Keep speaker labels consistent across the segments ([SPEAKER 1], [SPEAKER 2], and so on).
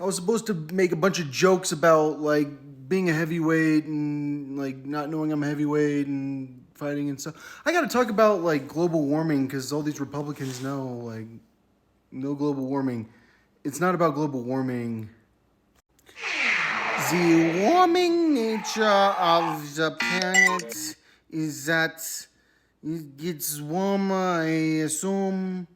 [SPEAKER 1] I was supposed to make a bunch of jokes about like being a heavyweight and like not knowing I'm a heavyweight and fighting and stuff. I got to talk about like global warming because all these Republicans know like no global warming. It's not about global warming. The warming nature of the planet is that it gets warmer, I assume.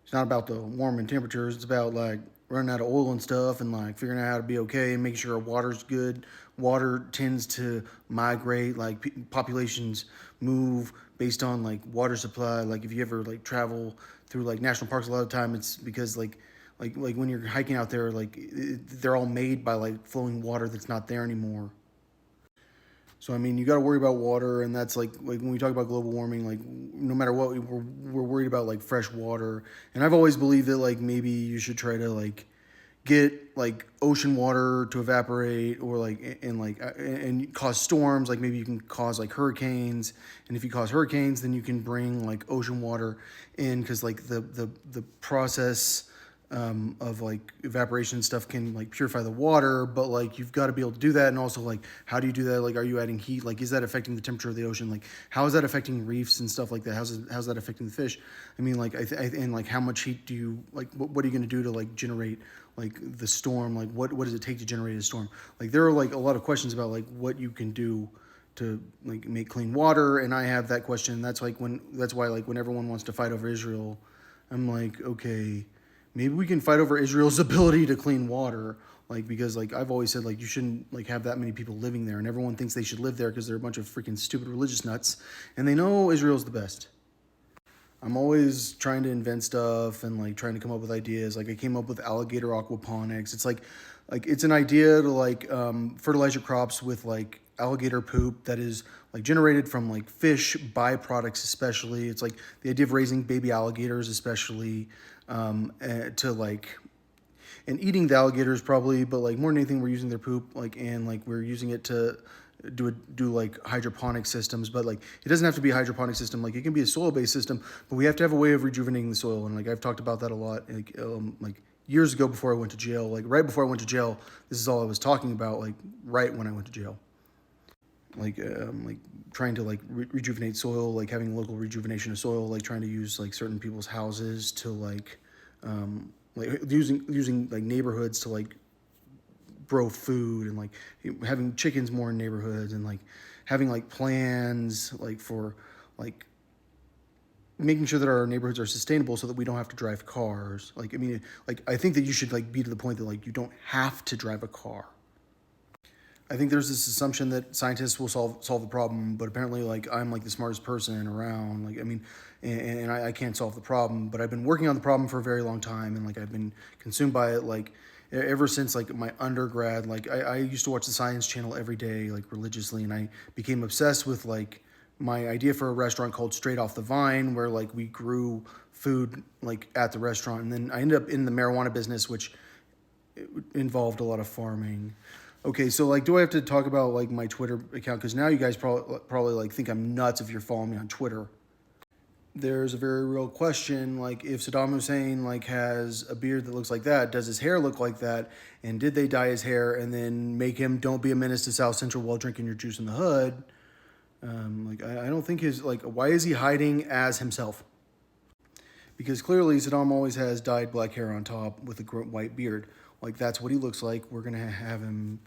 [SPEAKER 1] It's not about the warming temperatures. It's about like running out of oil and stuff and like figuring out how to be okay and making sure our water's good. Water tends to migrate, like populations move based on like water supply. Like if you ever like travel through like national parks, a lot of time it's because like when you're hiking out there, they're all made by like flowing water that's not there anymore. So I mean, you got to worry about water, and that's like when we talk about global warming, like no matter what, we're worried about like fresh water. And I've always believed that like maybe you should try to like get like ocean water to evaporate or like and cause storms. Like maybe you can cause like hurricanes, and if you cause hurricanes, then you can bring like ocean water in because like the process of like evaporation stuff can like purify the water, but like you've got to be able to do that. And also like how do you do that? Like are you adding heat? Like is that affecting the temperature of the ocean? Like how is that affecting reefs and stuff like that? How's that affecting the fish? I mean like and like how much heat do you like what are you going to do to like generate like the storm? Like what does it take to generate a storm? Like there are like a lot of questions about like what you can do to like make clean water, and I have that question. That's why like when everyone wants to fight over Israel, I'm like, okay, maybe we can fight over Israel's ability to clean water. Like because like I've always said like you shouldn't like have that many people living there, and everyone thinks they should live there because they're a bunch of freaking stupid religious nuts, and they know Israel's the best. I'm always trying to invent stuff and like trying to come up with ideas. Like I came up with alligator aquaponics. It's like it's an idea to like fertilize your crops with like alligator poop that is like generated from like fish byproducts, especially. It's like the idea of raising baby alligators, especially to like and eating the alligators probably, but like more than anything, we're using their poop like and like we're using it to do like hydroponic systems. But like it doesn't have to be a hydroponic system. Like it can be a soil based system, but we have to have a way of rejuvenating the soil. And like I've talked about that a lot. Like years ago before I went to jail, like right before I went to jail, this is all I was talking about. Like right when I went to jail, like trying to like rejuvenate soil, like having local rejuvenation of soil, like trying to use like certain people's houses to like using like neighborhoods to like grow food and like having chickens more in neighborhoods and like having like plans like for like making sure that our neighborhoods are sustainable so that we don't have to drive cars. Like I mean like I think that you should like be to the point that like you don't have to drive a car. I think there's this assumption that scientists will solve the problem, but apparently, like I'm like the smartest person around. Like I mean, and I can't solve the problem, but I've been working on the problem for a very long time, and like I've been consumed by it like ever since like my undergrad. Like I used to watch the Science Channel every day, like religiously, and I became obsessed with like my idea for a restaurant called Straight Off the Vine, where like we grew food like at the restaurant, and then I ended up in the marijuana business, which involved a lot of farming. Okay, so like, do I have to talk about like my Twitter account? Because now you guys probably like think I'm nuts if you're following me on Twitter. There's a very real question, like if Saddam Hussein like has a beard that looks like that, does his hair look like that? And did they dye his hair and then make him don't be a menace to South Central while drinking your juice in the hood? Like I don't think his like why is he hiding as himself? Because clearly Saddam always has dyed black hair on top with a white beard. Like that's what he looks like. We're gonna have him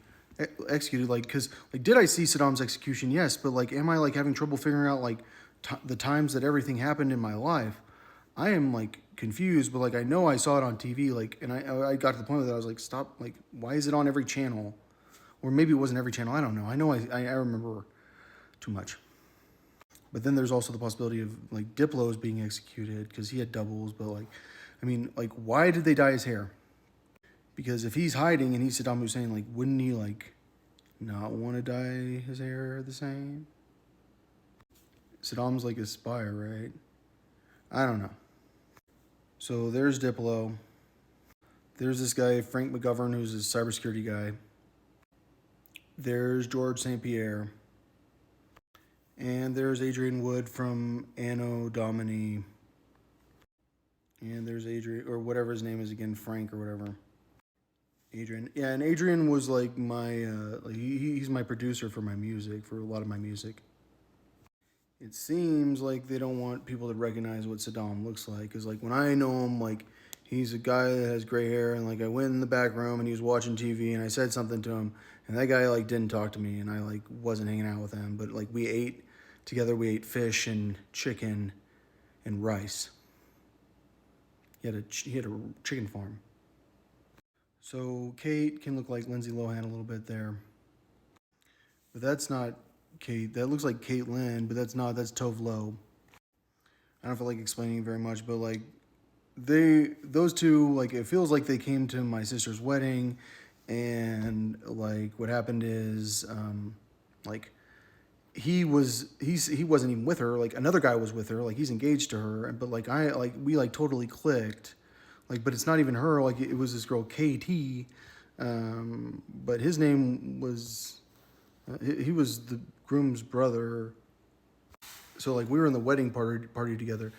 [SPEAKER 1] executed. Like, cause like, did I see Saddam's execution? Yes, but like, am I like having trouble figuring out like the times that everything happened in my life? I am like confused, but like I know I saw it on TV. Like, and I got to the point that I was like, stop. Like, why is it on every channel? Or maybe it wasn't every channel. I don't know. I know I remember too much. But then there's also the possibility of like Diplo's being executed because he had doubles. But like, I mean, like, why did they dye his hair? Because if he's hiding and he's Saddam Hussein, like, wouldn't he like not want to dye his hair the same? Saddam's like a spy, right? I don't know. So there's Diplo. There's this guy Frank McGovern, who's a cybersecurity guy. There's George St. Pierre. And there's Adrian Wood from Anno Domini. And there's Adrian, or whatever his name is again, Frank or whatever. Adrian. Yeah, and Adrian was like my, like he's my producer for my music, for a lot of my music. It seems like they don't want people to recognize what Saddam looks like. Because, like, when I know him, like, he's a guy that has gray hair. And, like, I went in the back room and he was watching TV and I said something to him. And that guy, like, didn't talk to me. And I, like, wasn't hanging out with him. But, like, we ate together. We ate fish and chicken and rice. He had a chicken farm. So Kate can look like Lindsay Lohan a little bit there. But that's not Kate. That looks like Caitlyn, but that's not. That's Tove Lo. I don't feel like explaining very much, but like those two, like it feels like they came to my sister's wedding, and like what happened is, like he wasn't even with her. Like another guy was with her. Like he's engaged to her, but like we like totally clicked. Like, but it's not even her. Like it was this girl KT, but his name was he was the groom's brother. So like we were in the wedding party together,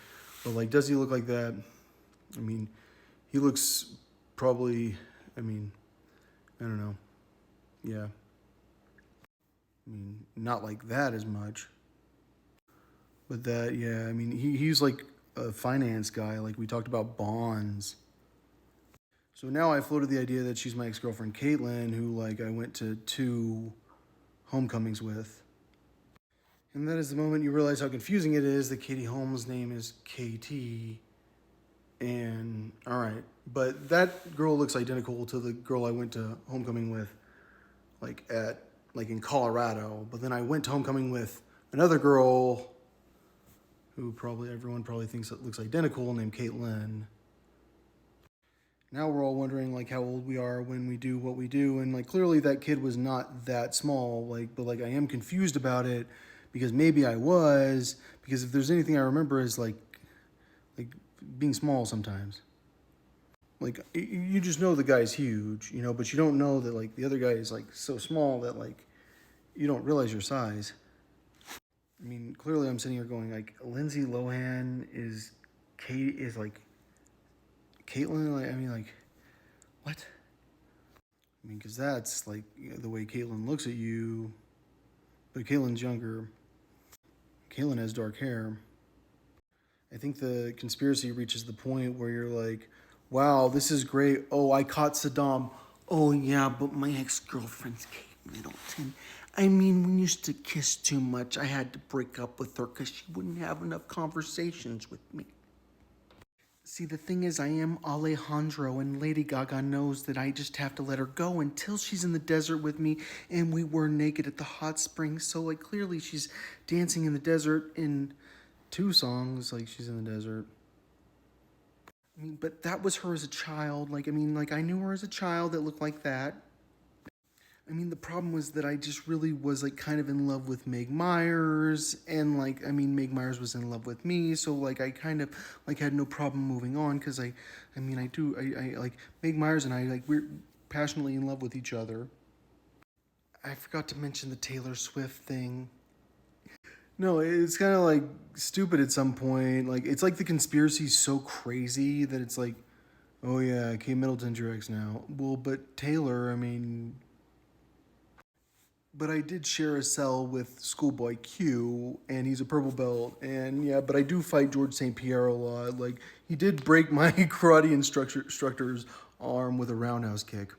[SPEAKER 1] but like does he look like that? I mean, he looks probably. I mean, I don't know. Yeah. I mean, not like that as much. But that, yeah. I mean, he's like a finance guy. Like we talked about bonds. So now I floated the idea that she's my ex girlfriend Caitlin, who like I went to 2 homecomings with. And that is the moment you realize how confusing it is that Katie Holmes' name is KT. And, alright. But that girl looks identical to the girl I went to homecoming with, like in Colorado. But then I went to homecoming with another girl who everyone probably thinks it looks identical, named Caitlin. Now we're all wondering like how old we are when we do what we do, and like clearly that kid was not that small, but I am confused about it because maybe I was, because if there's anything I remember is like being small sometimes. Like you just know the guy's huge, but you don't know that like the other guy is like so small that like you don't realize your size. I mean, clearly I'm sitting here going like Lindsay Lohan is like Caitlyn. Like, I mean, like what? I mean, because that's like the way Caitlyn looks at you, but Caitlyn's younger. Caitlyn has dark hair. I think the conspiracy reaches the point where you're like, wow, this is great. Oh, I caught Saddam. Oh, yeah, but my ex-girlfriend's Kate Middleton. I mean, we used to kiss too much. I had to break up with her because she wouldn't have enough conversations with me. See, the thing is, I am Alejandro, and Lady Gaga knows that I just have to let her go until she's in the desert with me, and we were naked at the hot springs. So, like, clearly she's dancing in the desert in 2 songs. Like, she's in the desert. I mean, but that was her as a child. Like, I mean, like, I knew her as a child that looked like that. I mean, the problem was that I just really was like kind of in love with Meg Myers, and like, I mean, Meg Myers was in love with me, so like I kind of like had no problem moving on because I like Meg Myers and I like we're passionately in love with each other. I forgot to mention the Taylor Swift thing. No, it's kind of like stupid at some point. Like it's like the conspiracy's so crazy that it's like, oh yeah, Kate Middleton's your ex now. Well, but Taylor, I mean. But I did share a cell with Schoolboy Q, and he's a purple belt. And yeah, but I do fight George St. Pierre a lot. Like, he did break my karate instructor's arm with a roundhouse kick.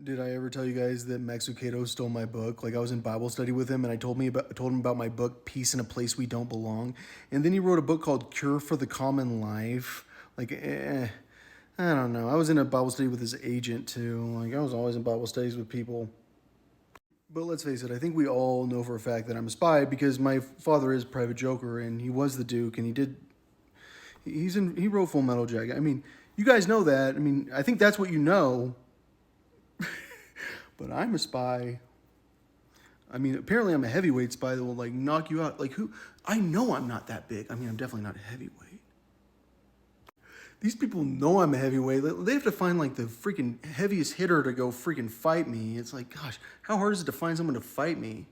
[SPEAKER 1] Did I ever tell you guys that Max Lucado stole my book? Like, I was in Bible study with him, and I told him about my book, Peace in a Place We Don't Belong. And then he wrote a book called Cure for the Common Life. Like, I don't know. I was in a Bible study with his agent, too. Like, I was always in Bible studies with people. But let's face it, I think we all know for a fact that I'm a spy because my father is Private Joker and he was the Duke and he wrote Full Metal Jacket. I mean, you guys know that. I mean, I think that's what you know. But I'm a spy. I mean, apparently I'm a heavyweight spy that will like knock you out. Like who? I know I'm not that big. I mean, I'm definitely not a heavyweight. These people know I'm a heavyweight. They have to find like the freaking heaviest hitter to go freaking fight me. It's like, gosh, how hard is it to find someone to fight me?